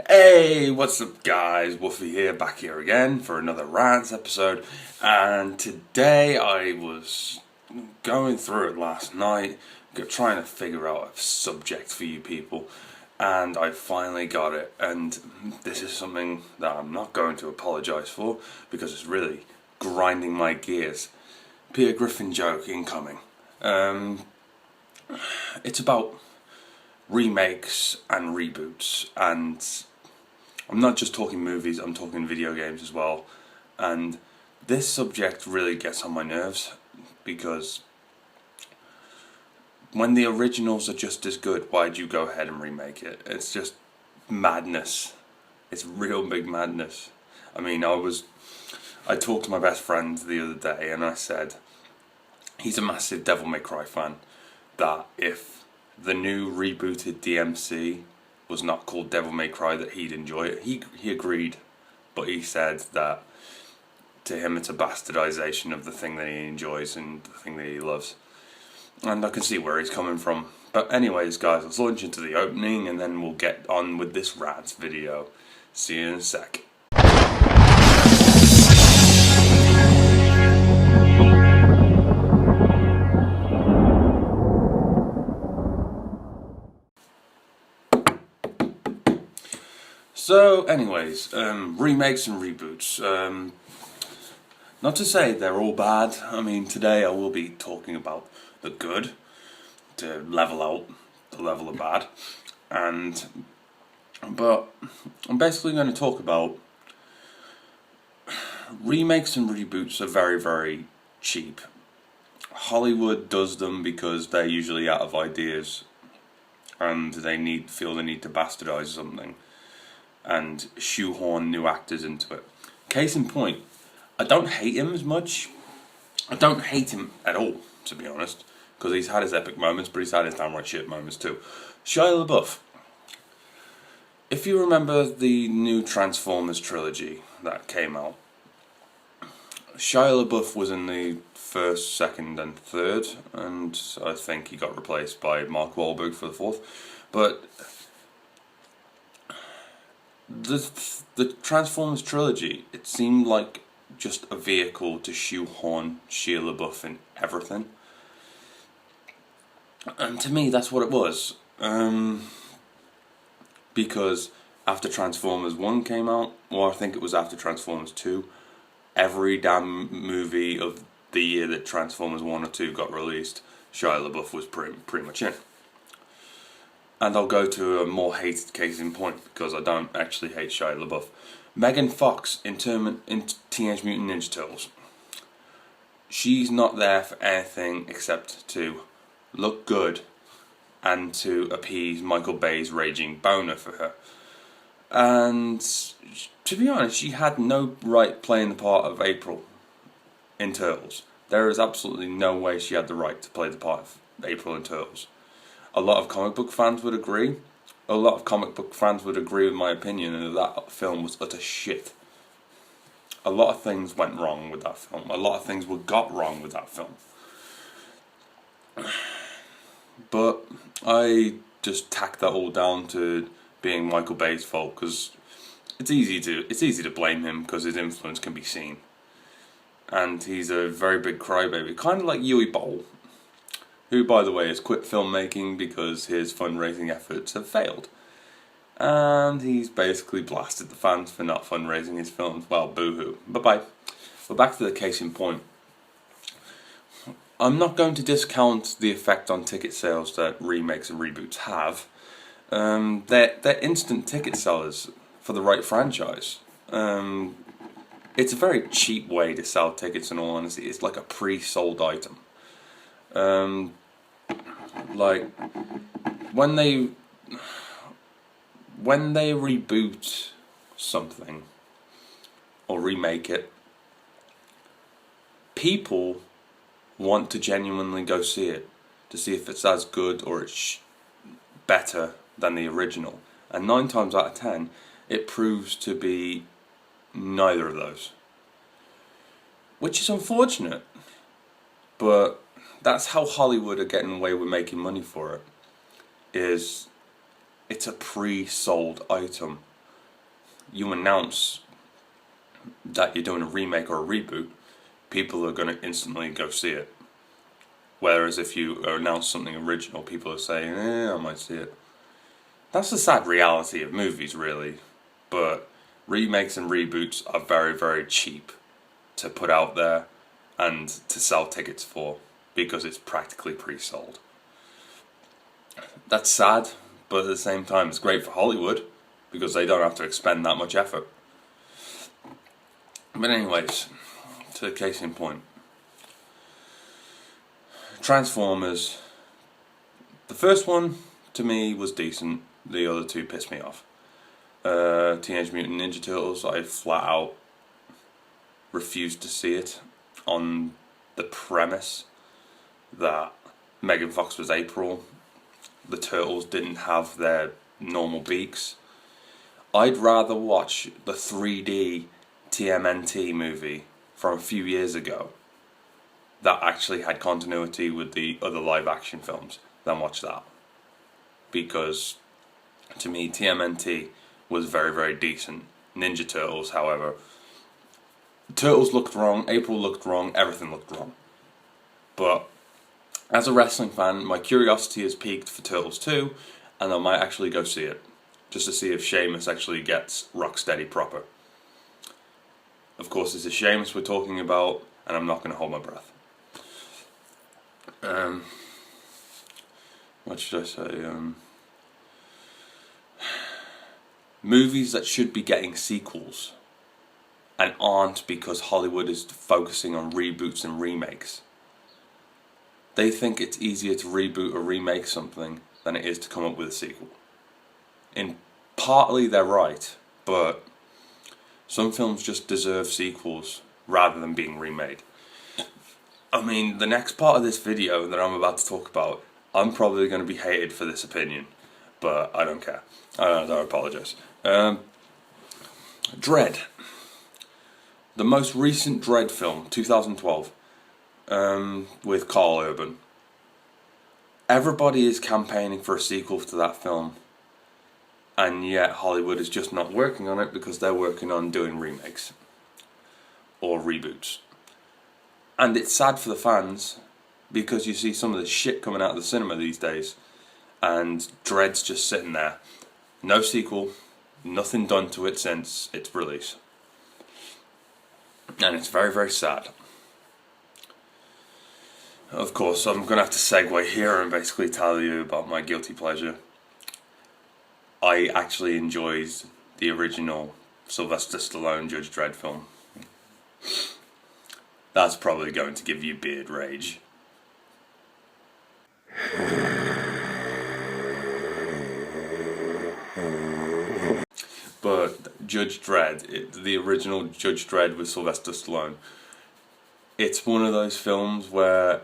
Hey, what's up guys, Woofie here, back here again for another Rants episode, and today I was going through it last night, trying to figure out a subject for you people, and I finally got it, and this is something that I'm not going to apologise for, because it's really grinding my gears. Peter Griffin joke incoming. It's about remakes and reboots, and I'm not just talking movies, I'm talking video games as well. And this subject really gets on my nerves because when the originals are just as good, why'd you go ahead and remake it? It's just madness. It's real big madness. I mean, I talked to my best friend the other day and I said he's a massive Devil May Cry fan, that if the new rebooted DMC was not called Devil May Cry, that he'd enjoy it. He agreed, but he said that to him it's a bastardization of the thing that he enjoys and the thing that he loves. And I can see where he's coming from. But anyways guys, let's launch into the opening and then we'll get on with this Rants video. See you in a sec. So anyways, remakes and reboots. Not to say they're all bad. I mean, today I will be talking about the good, to level out the level of bad. But I'm basically going to talk about remakes and reboots are very, very cheap. Hollywood does them because they're usually out of ideas and they feel the need to bastardize something and shoehorn new actors into it. Case in point, I don't hate him as much. I don't hate him at all, to be honest, because he's had his epic moments, but he's had his downright shit moments too. Shia LaBeouf. If you remember the new Transformers trilogy that came out, Shia LaBeouf was in the first, second and third, and I think he got replaced by Mark Wahlberg for the fourth. But the Transformers trilogy, it seemed like just a vehicle to shoehorn Shia LaBeouf in everything. And to me, that's what it was. Because after Transformers 1 came out, or I think it was after Transformers 2, every damn movie of the year that Transformers 1 or 2 got released, Shia LaBeouf was pretty much in. And I'll go to a more hated case in point, because I don't actually hate Shia LaBeouf. Megan Fox in Teenage Mutant Ninja Turtles. She's not there for anything except to look good and to appease Michael Bay's raging boner for her. And to be honest, she had no right playing the part of April in Turtles. There is absolutely no way she had the right to play the part of April in Turtles. A lot of comic book fans would agree. A lot of comic book fans would agree with my opinion that film was utter shit. A lot of things went wrong with that film. A lot of things got wrong with that film. But I just tack that all down to being Michael Bay's fault, because it's easy to blame him because his influence can be seen. And he's a very big crybaby, kind of like Yui Bowl, who, by the way, has quit filmmaking because his fundraising efforts have failed. And he's basically blasted the fans for not fundraising his films. Well, boo-hoo. Bye-bye. But back to the case in point. I'm not going to discount the effect on ticket sales that remakes and reboots have. They're instant ticket sellers for the right franchise. It's a very cheap way to sell tickets, in all honesty. It's like a pre-sold item. Like when they reboot something or remake it, people want to genuinely go see it to see if it's as good or it's better than the original, and 9 times out of 10 it proves to be neither of those, which is unfortunate, but that's how Hollywood are getting away with making money for it. It's a pre-sold item. you announce that you're doing a remake or a reboot, people are going to instantly go see it. Whereas if you announce something original, people are saying, I might see it. That's the sad reality of movies, really. But remakes and reboots are very, very cheap to put out there and to sell tickets for, because it's practically pre-sold. That's sad, but at the same time it's great for Hollywood, because they don't have to expend that much effort. But anyways, to the case in point. Transformers. The first one, to me, was decent. The other two pissed me off. Teenage Mutant Ninja Turtles, I flat out refused to see it on the premise that Megan Fox was April. The Turtles didn't have their normal beaks. I'd rather watch the 3D TMNT movie from a few years ago that actually had continuity with the other live action films than watch that. Because to me, TMNT was very, very decent. Ninja Turtles, however, Turtles looked wrong, April looked wrong, everything looked wrong. But as a wrestling fan, my curiosity has peaked for Turtles 2, and I might actually go see it, just to see if Sheamus actually gets Rocksteady proper. Of course, this is Sheamus we're talking about, and I'm not going to hold my breath. What should I say? Movies that should be getting sequels and aren't, because Hollywood is focusing on reboots and remakes. They think it's easier to reboot or remake something than it is to come up with a sequel. And partly they're right, but some films just deserve sequels rather than being remade. I mean, the next part of this video that I'm about to talk about, I'm probably going to be hated for this opinion, but I don't care. I apologise. Dread. The most recent Dread film, 2012, with Carl Urban. Everybody is campaigning for a sequel to that film, and yet Hollywood is just not working on it because they're working on doing remakes or reboots. And it's sad for the fans, because you see some of the shit coming out of the cinema these days, and Dread's just sitting there. No sequel, nothing done to it since its release. And it's very, very sad. Of course, I'm going to have to segue here and basically tell you about my guilty pleasure. I actually enjoyed the original Sylvester Stallone Judge Dredd film. That's probably going to give you beard rage. But Judge Dredd, the original Judge Dredd with Sylvester Stallone, it's one of those films where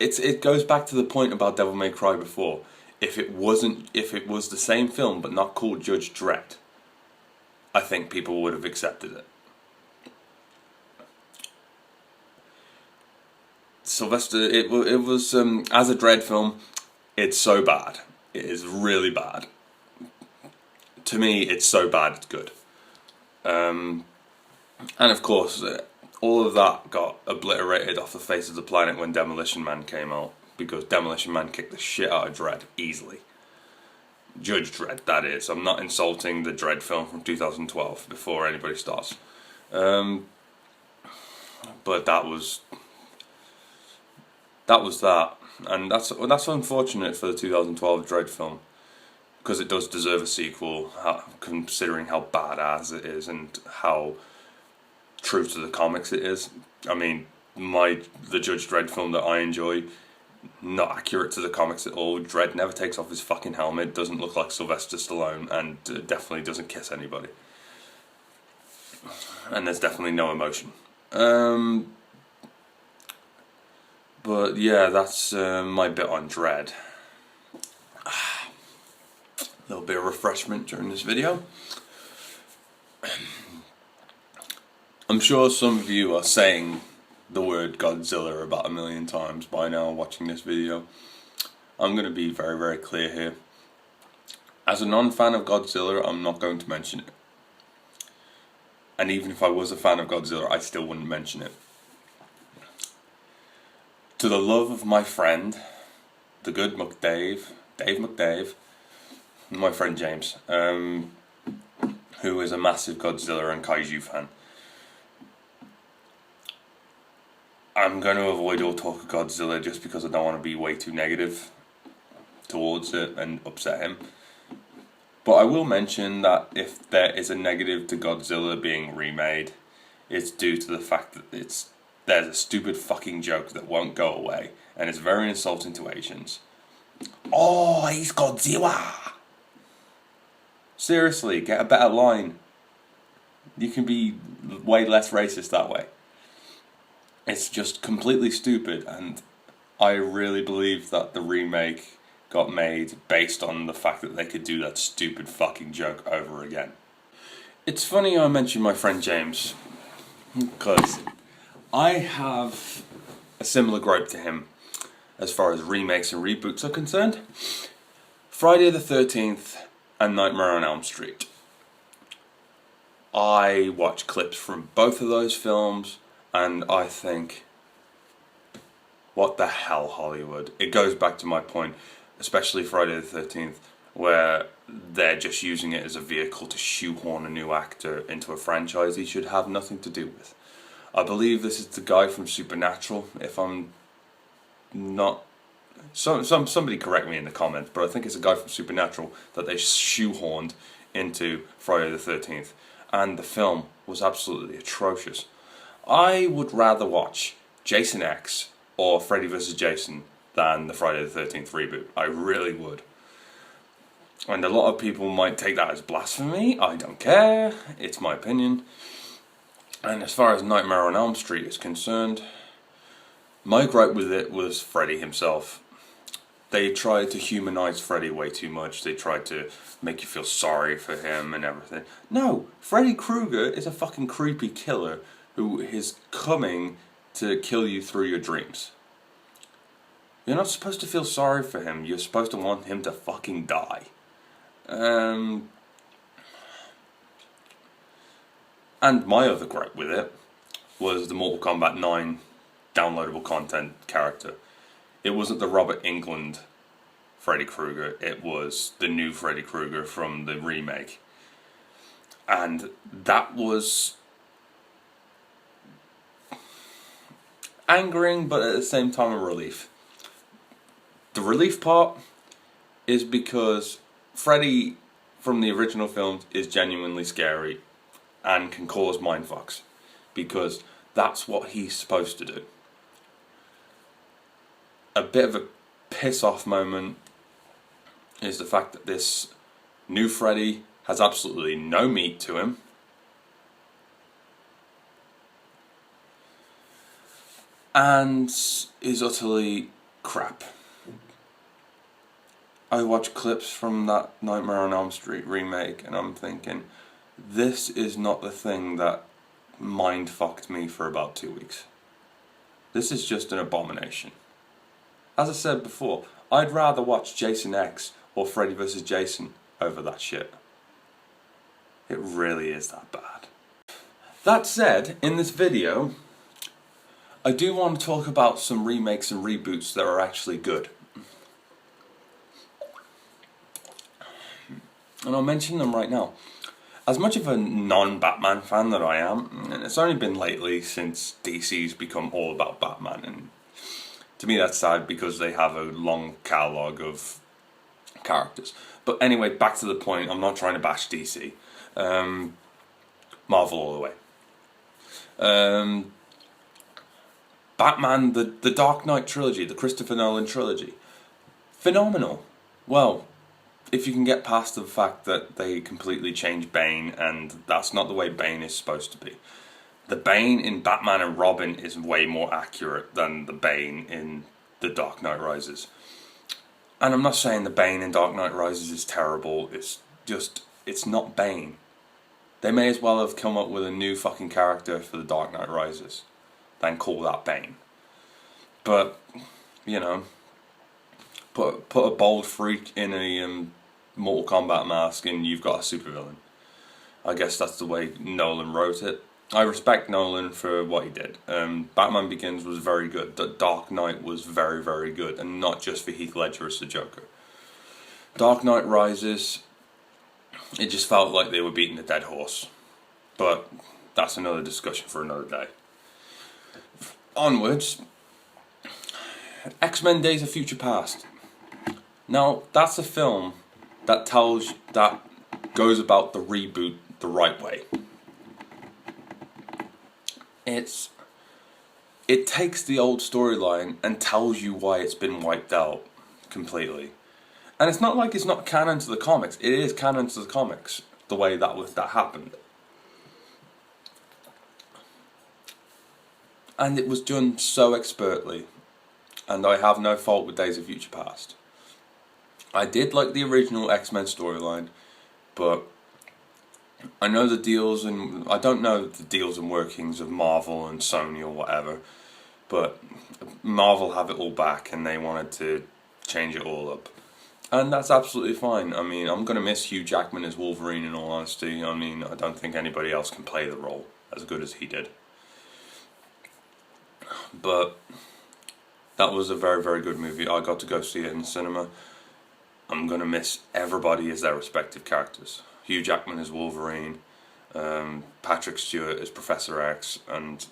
it goes back to the point about Devil May Cry before. If it was the same film but not called Judge Dredd, I think people would have accepted it. Sylvester, it was as a Dredd film, it's so bad. It is really bad. To me, it's so bad it's good. And of course, all of that got obliterated off the face of the planet when Demolition Man came out, because Demolition Man kicked the shit out of Dredd easily. Judge Dredd, that is. I'm not insulting the Dredd film from 2012 before anybody starts. But that was that, and that's unfortunate for the 2012 Dredd film, because it does deserve a sequel, considering how badass it is and how true to the comics it is. I mean, the Judge Dredd film that I enjoy, not accurate to the comics at all. Dredd never takes off his fucking helmet, doesn't look like Sylvester Stallone, and definitely doesn't kiss anybody. And there's definitely no emotion. But yeah, that's my bit on Dredd. A little bit of refreshment during this video. I'm sure some of you are saying the word Godzilla about 1 million times by now watching this video. I'm going to be very, very clear here. As a non-fan of Godzilla, I'm not going to mention it. And even if I was a fan of Godzilla, I still wouldn't mention it. To the love of my friend, the good Dave McDave, my friend James, who is a massive Godzilla and Kaiju fan. I'm going to avoid all talk of Godzilla just because I don't want to be way too negative towards it and upset him. But I will mention that if there is a negative to Godzilla being remade, it's due to the fact that there's a stupid fucking joke that won't go away, and it's very insulting to Asians. Oh, he's Godzilla! Seriously, get a better line. You can be way less racist that way. It's just completely stupid, and I really believe that the remake got made based on the fact that they could do that stupid fucking joke over again. It's funny I mentioned my friend James, because I have a similar gripe to him as far as remakes and reboots are concerned. Friday the 13th and Nightmare on Elm Street. I watch clips from both of those films and I think, what the hell, Hollywood? It goes back to my point, especially Friday the 13th, where they're just using it as a vehicle to shoehorn a new actor into a franchise he should have nothing to do with. I believe this is the guy from Supernatural, if I'm not... Somebody correct me in the comments, but I think it's a guy from Supernatural that they shoehorned into Friday the 13th, and the film was absolutely atrocious. I would rather watch Jason X or Freddy vs. Jason than the Friday the 13th reboot. I really would. And a lot of people might take that as blasphemy. I don't care. It's my opinion. And as far as Nightmare on Elm Street is concerned, my gripe with it was Freddy himself. They tried to humanize Freddy way too much. They tried to make you feel sorry for him and everything. No, Freddy Krueger is a fucking creepy killer who is coming to kill you through your dreams. You're not supposed to feel sorry for him. You're supposed to want him to fucking die. And my other gripe with it was the Mortal Kombat 9 downloadable content character. It wasn't the Robert Englund Freddy Krueger, it was the new Freddy Krueger from the remake. And that was angering, but at the same time a relief. The relief part is because Freddy from the original films is genuinely scary and can cause mindfucks, because that's what he's supposed to do. A bit of a piss off moment is the fact that this new Freddy has absolutely no meat to him. And is utterly crap. I watch clips from that Nightmare on Elm Street remake and I'm thinking, this is not the thing that mind-fucked me for about 2 weeks. This is just an abomination. As I said before, I'd rather watch Jason X or Freddy vs. Jason over that shit. It really is that bad. That said, in this video, I do want to talk about some remakes and reboots that are actually good. And I'll mention them right now. As much of a non-Batman fan that I am, and it's only been lately since DC's become all about Batman, and to me that's sad because they have a long catalogue of characters. But anyway, back to the point, I'm not trying to bash DC. Marvel all the way. Batman, the Dark Knight trilogy, the Christopher Nolan trilogy. Phenomenal. Well, if you can get past the fact that they completely changed Bane, and that's not the way Bane is supposed to be. The Bane in Batman and Robin is way more accurate than the Bane in The Dark Knight Rises. And I'm not saying the Bane in Dark Knight Rises is terrible, it's just, it's not Bane. They may as well have come up with a new fucking character for The Dark Knight Rises than call that Bane. But, you know, put a bold freak in a Mortal Kombat mask and you've got a supervillain. I guess that's the way Nolan wrote it. I respect Nolan for what he did. Batman Begins was very good. The Dark Knight was very, very good, and not just for Heath Ledger as the Joker. Dark Knight Rises, it just felt like they were beating a dead horse. But that's another discussion for another day. Onwards, X-Men Days of Future Past. Now, that's a film that goes about the reboot the right way. It takes the old storyline and tells you why it's been wiped out completely. And it's not like it's not canon to the comics. It is canon to the comics, the way that happened. And it was done so expertly. And I have no fault with Days of Future Past. I did like the original X-Men storyline, but I know the deals, and I don't know the deals and workings of Marvel and Sony or whatever, but Marvel have it all back and they wanted to change it all up. And that's absolutely fine. I mean, I'm going to miss Hugh Jackman as Wolverine in all honesty. I mean, I don't think anybody else can play the role as good as he did. But that was a very, very good movie. I got to go see it in the cinema. I'm going to miss everybody as their respective characters. Hugh Jackman as Wolverine, Patrick Stewart as Professor X, and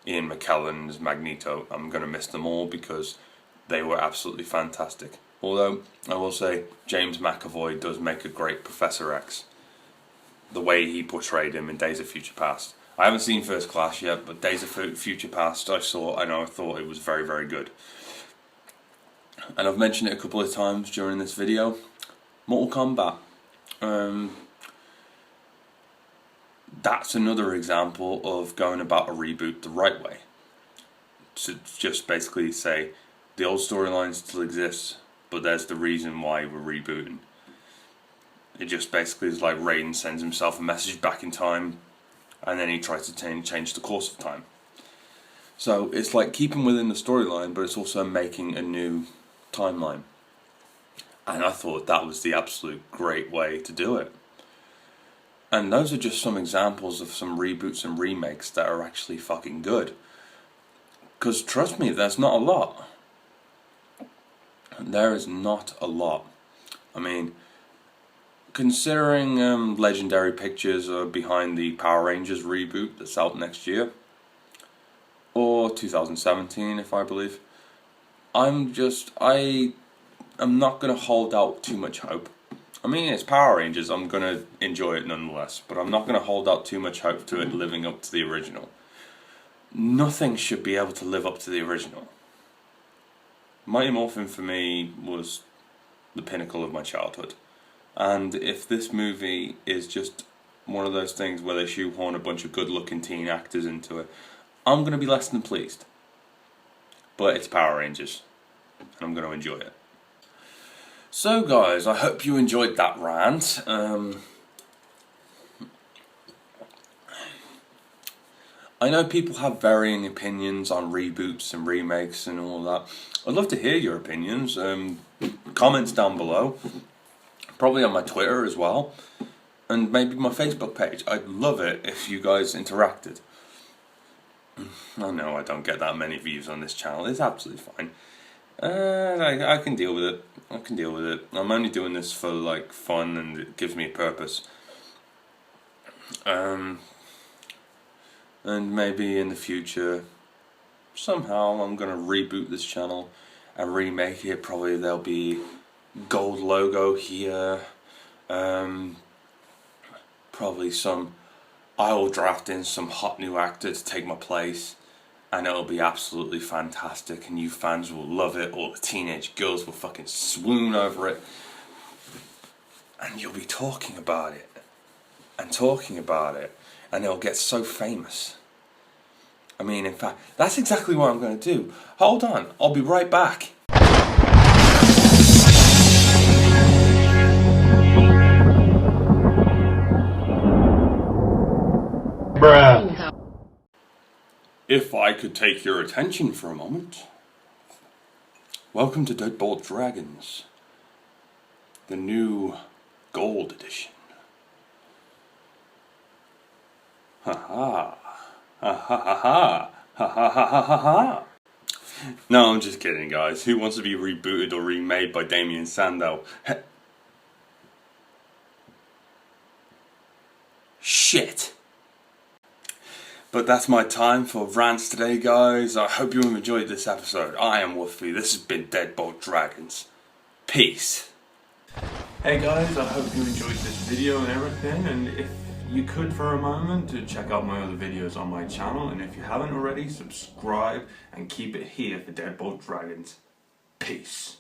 Ian McKellen as Magneto. I'm going to miss them all because they were absolutely fantastic. Although, I will say, James McAvoy does make a great Professor X. The way he portrayed him in Days of Future Past. I haven't seen First Class yet, but Days of Future Past I thought it was very, very good. And I've mentioned it a couple of times during this video. Mortal Kombat. That's another example of going about a reboot the right way. To just basically say, the old storyline still exists, but there's the reason why we're rebooting. It just basically is like Raiden sends himself a message back in time, and then he tries to change the course of time. So it's like keeping within the storyline, but it's also making a new timeline. And I thought that was the absolute great way to do it. And those are just some examples of some reboots and remakes that are actually fucking good. Because trust me, there's not a lot. There is not a lot. I mean, considering Legendary Pictures are behind the Power Rangers reboot that's out next year, or 2017 if I believe, I'm not going to hold out too much hope. I mean, it's Power Rangers, I'm going to enjoy it nonetheless, but I'm not going to hold out too much hope to it living up to the original. Nothing should be able to live up to the original. Mighty Morphin for me was the pinnacle of my childhood. And if this movie is just one of those things where they shoehorn a bunch of good-looking teen actors into it, I'm going to be less than pleased. But it's Power Rangers, and I'm going to enjoy it. So guys, I hope you enjoyed that rant. I know people have varying opinions on reboots and remakes and all that. I'd love to hear your opinions. Comments down below. Probably on my Twitter as well. And maybe my Facebook page. I'd love it if you guys interacted. I know I don't get that many views on this channel. It's absolutely fine. I can deal with it. I'm only doing this for like fun, and it gives me a purpose. And maybe in the future, somehow I'm gonna reboot this channel and remake it. Probably there'll be gold logo here. Probably I will draft in some hot new actor to take my place. And it'll be absolutely fantastic, and you fans will love it. All the teenage girls will fucking swoon over it. And you'll be talking about it. And talking about it. And it'll get so famous. I mean, in fact, that's exactly what I'm going to do. Hold on, I'll be right back. Bruh. If I could take your attention for a moment. Welcome to Deadbolt Dragons. The new Gold Edition. Ha ha. Ha ha ha ha. Ha ha ha ha ha ha. No, I'm just kidding, guys. Who wants to be rebooted or remade by Damien Sandow? Shit. But that's my time for rants today, guys. I hope you enjoyed this episode. I am Woofie. This has been Deadbolt Dragons. Peace. Hey guys, I hope you enjoyed this video and everything, and if you could for a moment to check out my other videos on my channel, and if you haven't already, subscribe and keep it here for Deadbolt Dragons. Peace.